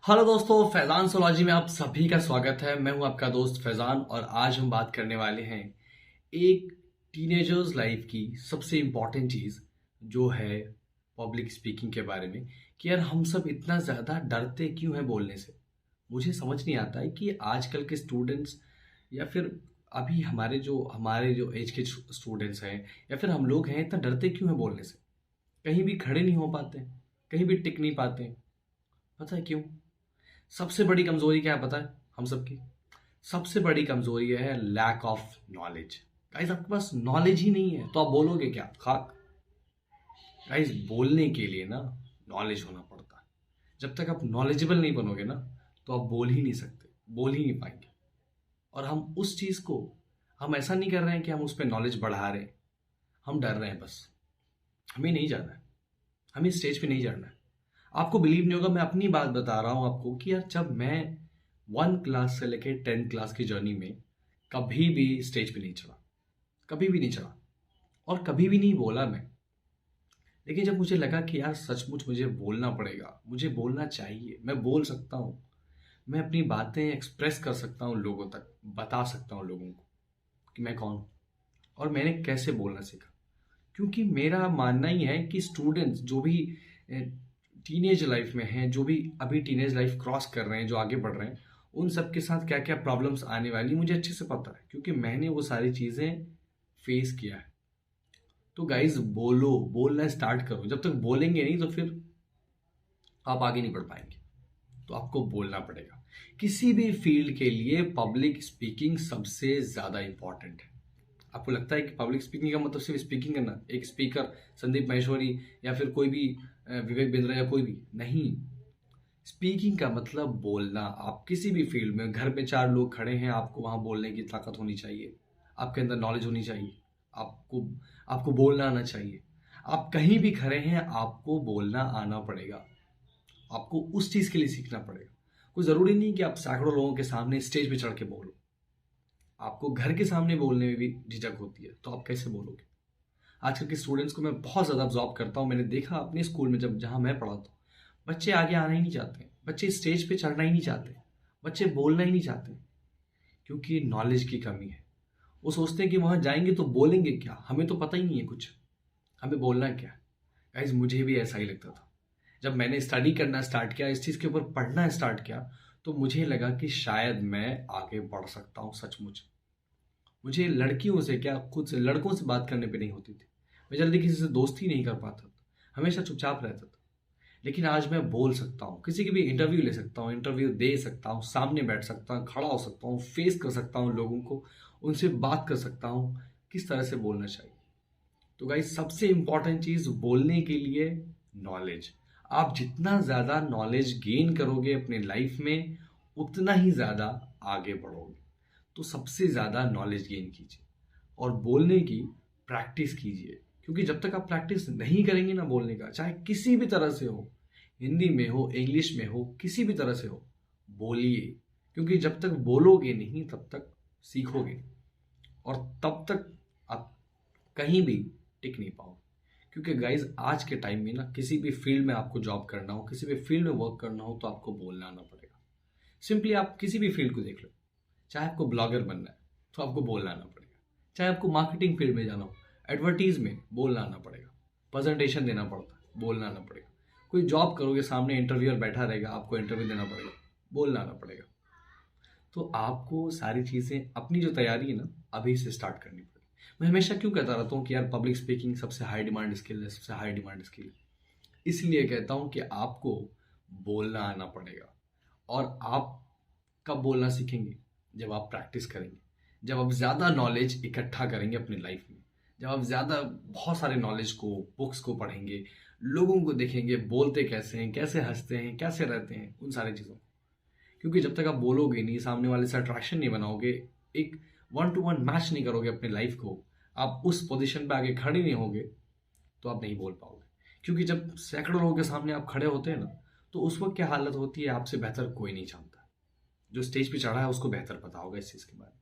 Hello दोस्तों, फैजान सोलॉजी में आप सभी का स्वागत है। मैं हूं आपका दोस्त फैजान और आज हम बात करने वाले हैं एक टीनेजर्स लाइफ की सबसे इम्पॉर्टेंट चीज़ जो है पब्लिक स्पीकिंग के बारे में। कि यार हम सब इतना ज़्यादा डरते क्यों हैं बोलने से। मुझे समझ नहीं आता है कि आजकल के स्टूडेंट्स या फिर अभी हमारे जो एज के स्टूडेंट्स हैं या फिर हम लोग हैं इतना डरते क्यों हैं बोलने से। कहीं भी खड़े नहीं हो पाते, कहीं भी टिक नहीं पाते। पता है क्यों? सबसे बड़ी कमजोरी क्या है पता है हम सबकी? सबसे बड़ी कमजोरी है लैक ऑफ नॉलेज। गाइस, आपके पास नॉलेज ही नहीं है तो आप बोलोगे क्या? खाक। गाइस, बोलने के लिए ना नॉलेज होना पड़ता है। जब तक आप नॉलेजेबल नहीं बनोगे ना तो आप बोल ही नहीं सकते, बोल ही नहीं पाएंगे। और हम उस चीज को, हम ऐसा नहीं कर रहे हैं कि हम उस पर नॉलेज बढ़ा रहे हैं, हम डर रहे हैं बस। हमें नहीं जाना है, हमें स्टेज पे नहीं जाना है। आपको बिलीव नहीं होगा, मैं अपनी बात बता रहा हूँ आपको कि यार जब मैं 1 क्लास से लेके 10 क्लास की जर्नी में कभी भी स्टेज पे नहीं चढ़ा, कभी भी नहीं चढ़ा और कभी भी नहीं बोला मैं। लेकिन जब मुझे लगा कि यार सचमुच मुझे बोलना पड़ेगा, मुझे बोलना चाहिए, मैं बोल सकता हूँ, मैं अपनी बातें एक्सप्रेस कर सकता हूँ, लोगों तक बता सकता हूँ लोगों को कि मैं कौन हूँ और मैंने कैसे बोलना सीखा। क्योंकि मेरा मानना ही है कि स्टूडेंट्स जो भी टीनेज लाइफ में हैं, जो भी अभी टीनेज लाइफ क्रॉस कर रहे हैं, जो आगे बढ़ रहे हैं, उन सब के साथ क्या क्या प्रॉब्लम्स आने वाली मुझे अच्छे से पता है, क्योंकि मैंने वो सारी चीज़ें फेस किया है। तो गाइज बोलो, बोलना स्टार्ट करो। जब तक बोलेंगे नहीं तो फिर आप आगे नहीं बढ़ पाएंगे। तो आपको बोलना पड़ेगा। किसी भी फील्ड के लिए पब्लिक स्पीकिंग सबसे ज़्यादा इंपॉर्टेंट है। आपको लगता है कि पब्लिक स्पीकिंग का मतलब सिर्फ स्पीकिंग करना, एक स्पीकर संदीप माहेश्वरी या फिर कोई भी विवेक बिंद्रा या कोई भी नहीं। स्पीकिंग का मतलब बोलना। आप किसी भी फील्ड में, घर में 4 लोग खड़े हैं, आपको वहां बोलने की ताकत होनी चाहिए, आपके अंदर नॉलेज होनी चाहिए, आपको आपको बोलना आना चाहिए। आप कहीं भी खड़े हैं, आपको बोलना आना पड़ेगा। आपको उस चीज के लिए सीखना पड़ेगा। कोई जरूरी नहीं कि आप सैकड़ों लोगों के सामने स्टेज पे चढ़ के बोलो। आपको घर के सामने बोलने में भी झिझक होती है, तो आप कैसे बोलोगे? आजकल के स्टूडेंट्स को मैं बहुत ज़्यादा ऑब्जॉर्व करता हूँ। मैंने देखा अपने स्कूल में, जब जहाँ मैं पढ़ाता हूँ, बच्चे आगे आना ही नहीं चाहते, बच्चे स्टेज पे चढ़ना ही नहीं चाहते, बच्चे बोलना ही नहीं चाहते, क्योंकि नॉलेज की कमी है। वो सोचते हैं कि वहाँ जाएंगे तो बोलेंगे क्या, हमें तो पता ही नहीं है कुछ, हमें बोलना क्या है। गाइज, मुझे भी ऐसा ही लगता था। जब मैंने स्टडी करना स्टार्ट किया, इस चीज़ के ऊपर पढ़ना स्टार्ट किया, तो मुझे लगा कि शायद मैं आगे बढ़ सकता हूँ सचमुच। मुझे लड़कियों से क्या, खुद से लड़कों से बात करने पे नहीं होती थी। मैं जल्दी किसी से दोस्ती नहीं कर पाता था, हमेशा चुपचाप रहता था। लेकिन आज मैं बोल सकता हूँ, किसी की भी इंटरव्यू ले सकता हूँ, इंटरव्यू दे सकता हूँ, सामने बैठ सकता हूँ, खड़ा हो सकता हूँ, फेस कर सकता हूँ लोगों को, उनसे बात कर सकता हूँ किस तरह से बोलना चाहिए। तो गाइस, सबसे इंपॉर्टेंट चीज बोलने के लिए नॉलेज। आप जितना ज्यादा नॉलेज गेन करोगे अपने लाइफ में, उतना ही ज्यादा आगे बढ़ोगे। तो सबसे ज़्यादा नॉलेज गेन कीजिए और बोलने की प्रैक्टिस कीजिए। क्योंकि जब तक आप प्रैक्टिस नहीं करेंगे ना बोलने का, चाहे किसी भी तरह से हो, हिंदी में हो, इंग्लिश में हो, किसी भी तरह से हो, बोलिए। क्योंकि जब तक बोलोगे नहीं तब तक सीखोगे नहीं, और तब तक आप कहीं भी टिक नहीं पाओगे। क्योंकि गाइज, आज के टाइम में ना किसी भी फील्ड में आपको जॉब करना हो, किसी भी फील्ड में वर्क करना हो, तो आपको बोलना आना पड़ेगा। सिंपली आप किसी भी फील्ड को देख लो। चाहे आपको ब्लॉगर बनना है तो आपको बोलना आना पड़ेगा, चाहे आपको मार्केटिंग फील्ड में जाना हो, एडवर्टीज में बोलना आना पड़ेगा, प्रेजेंटेशन देना पड़ता है, बोलना आना पड़ेगा। कोई जॉब करोगे, सामने इंटरव्यूअर बैठा रहेगा, आपको इंटरव्यू देना पड़ेगा, बोलना आना पड़ेगा। तो आपको सारी चीज़ें, अपनी जो तैयारी है ना, अभी से स्टार्ट करनी पड़ेगी। मैं हमेशा क्यों कहता रहता हूँ कि यार पब्लिक स्पीकिंग सबसे हाई डिमांड स्किल है, सबसे हाई डिमांड स्किल है। इसलिए कहता हूँ कि आपको बोलना आना पड़ेगा। और आप कब बोलना सीखेंगे? जब आप प्रैक्टिस करेंगे, जब आप ज़्यादा नॉलेज इकट्ठा करेंगे अपनी लाइफ में, जब आप ज़्यादा बहुत सारे नॉलेज को, बुक्स को पढ़ेंगे, लोगों को देखेंगे बोलते कैसे हैं, कैसे हंसते हैं, कैसे रहते हैं, उन सारी चीज़ों को। क्योंकि जब तक आप बोलोगे नहीं, सामने वाले से अट्रैक्शन नहीं बनाओगे, एक 1 to 1 मैच नहीं करोगे अपने लाइफ को, आप उस पोजीशन पे आगे खड़े नहीं होगे, तो आप नहीं बोल पाओगे। क्योंकि जब सैकड़ों लोगों के सामने आप खड़े होते हैं ना, तो उस वक्त क्या हालत होती है, आपसे बेहतर कोई नहीं जानता। जो स्टेज पे चढ़ा है उसको बेहतर पता होगा इस चीज़ के बारे में।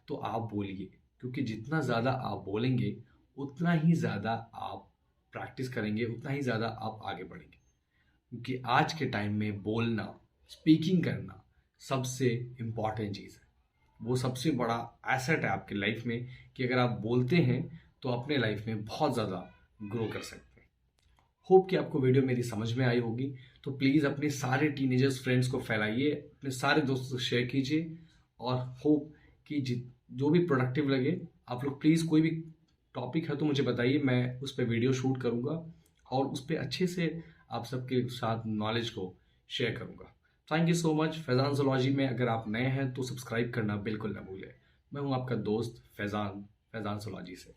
तो आप बोलिए, क्योंकि जितना ज़्यादा आप बोलेंगे, उतना ही ज़्यादा आप प्रैक्टिस करेंगे, उतना ही ज़्यादा आप आगे बढ़ेंगे। क्योंकि आज के टाइम में बोलना स्पीकिंग करना सबसे इम्पॉर्टेंट चीज़ है। वो सबसे बड़ा एसेट है आपकी लाइफ में कि अगर आप बोलते हैं तो अपने लाइफ में बहुत ज़्यादा ग्रो कर सकते हैं। होप कि आपको वीडियो मेरी समझ में आई होगी। तो प्लीज़ अपने सारे टीनेजर्स फ्रेंड्स को फैलाइए, अपने सारे दोस्तों से शेयर कीजिए और होप कि जो भी प्रोडक्टिव लगे आप लोग प्लीज़ कोई भी टॉपिक है तो मुझे बताइए, मैं उस पर वीडियो शूट करूँगा और उस पर अच्छे से आप सबके साथ नॉलेज को शेयर करूँगा। Thank you so much. Faizan zoology में अगर आप नए हैं तो सब्सक्राइब करना बिल्कुल ना भूलें। मैं हूँ आपका दोस्त फैज़ान ज़ूलॉजी से।